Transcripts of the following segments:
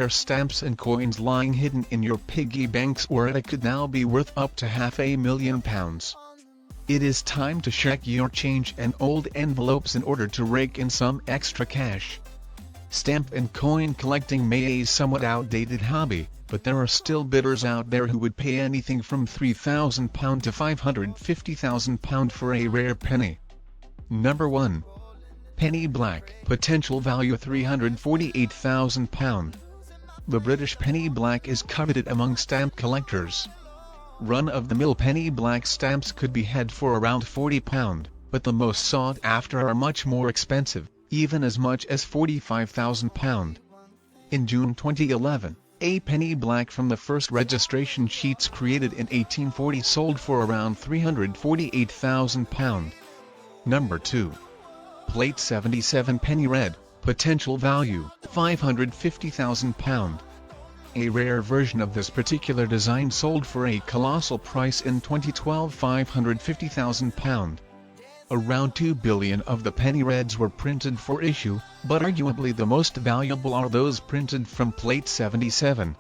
rare stamps and coins lying hidden in your piggy banks, or it could now be worth up to £500,000. It is time to check your change and old envelopes in order to rake in some extra cash. Stamp and coin collecting may be a somewhat outdated hobby, but there are still bidders out there who would pay anything from £3,000 to £550,000 for a rare penny. Number 1. Penny Black, potential value £348,000. The British penny black is coveted among stamp collectors. Run-of-the-mill penny black stamps could be had for around £40, but the most sought after are much more expensive, even as much as £45,000. In June 2011, a penny black from the first registration sheets created in 1840 sold for around £348,000. Number 2. Plate 77 Penny Red, potential value £550,000. A rare version of this particular design sold for a colossal price in 2012, £550,000. Around 2 billion of the penny reds were printed for issue, but arguably the most valuable are those printed from Plate 77.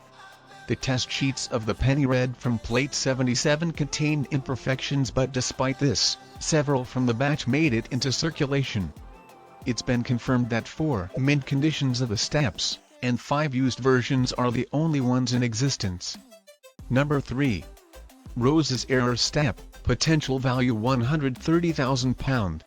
The test sheets of the penny red from Plate 77 contained imperfections, but despite this, several from the batch made it into circulation. It's been confirmed that 4 mint conditions of the stamps, and 5 used versions are the only ones in existence. Number 3. Rose's Error Stamp, potential value £130,000.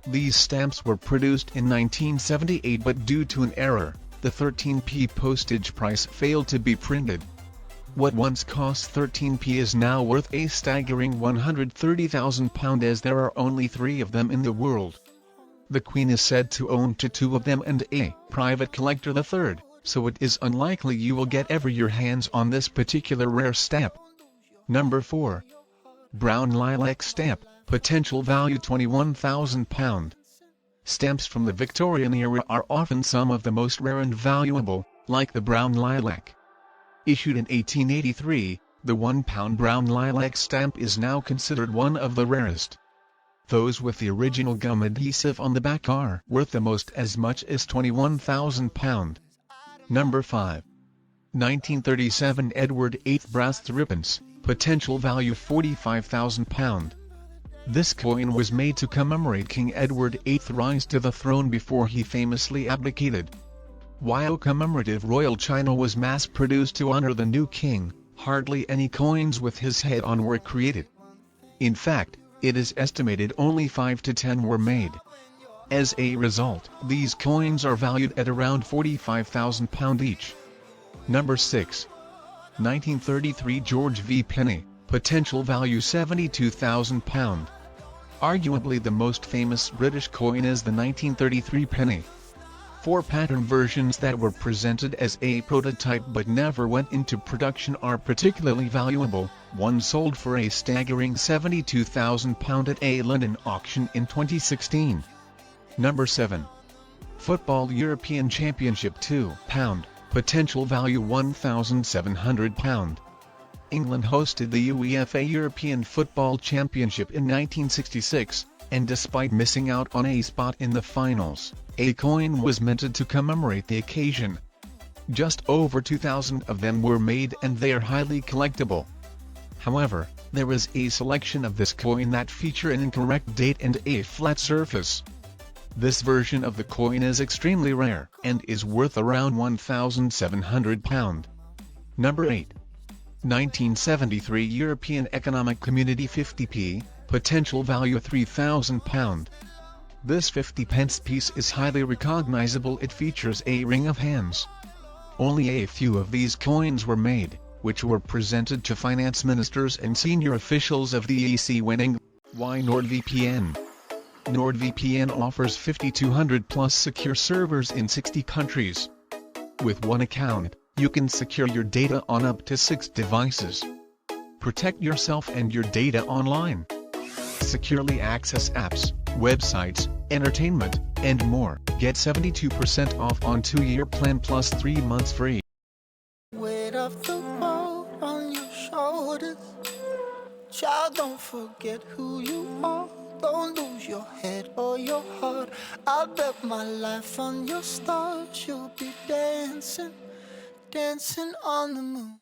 These stamps were produced in 1978, but due to an error, the 13p postage price failed to be printed. What once cost 13p is now worth a staggering £130,000, as there are only 3 of them in the world. The Queen is said to own 2 of them and a private collector the third, so it is unlikely you will get ever your hands on this particular rare stamp. Number 4. Brown Lilac Stamp, potential value £21,000. Stamps from the Victorian era are often some of the most rare and valuable, like the brown lilac. Issued in 1883, the £1 brown lilac stamp is now considered one of the rarest. Those with the original gum adhesive on the back are worth the most, as much as £21,000. Number 5. 1937 Edward VIII Brass Threepence, potential value £45,000. This coin was made to commemorate King Edward VIII's rise to the throne before he famously abdicated. While commemorative royal china was mass-produced to honor the new king, hardly any coins with his head on were created. In fact, it is estimated only 5 to 10 were made. As a result, these coins are valued at around £45,000 each. Number 6. 1933 George V. Penny, potential value £72,000. Arguably the most famous British coin is the 1933 penny. 4 pattern versions that were presented as a prototype but never went into production are particularly valuable. One sold for a staggering £72,000 at a London auction in 2016. Number 7. Football European Championship £2, potential value £1,700. England hosted the UEFA European Football Championship in 1966, and despite missing out on a spot in the finals, a coin was minted to commemorate the occasion. Just over 2,000 of them were made, and they are highly collectible. However, there is a selection of this coin that feature an incorrect date and a flat surface. This version of the coin is extremely rare, and is worth around £1,700. Number 8. 1973 European Economic Community 50p, potential value £3,000. This 50p piece is highly recognizable. It features a ring of hands. Only a few of these coins were made, which were presented to finance ministers and senior officials of the EC when England. Why NordVPN? NordVPN offers 5,200 plus secure servers in 60 countries. With one account, you can secure your data on up to 6 devices. Protect yourself and your data online. Securely access apps, websites, entertainment, and more. Get 72% off on 2-year plan plus 3 months free. Weight of the world on your shoulders. Child, don't forget who you are. Don't lose your head or your heart. I bet my life on your stars. You'll be dancing, dancing on the moon.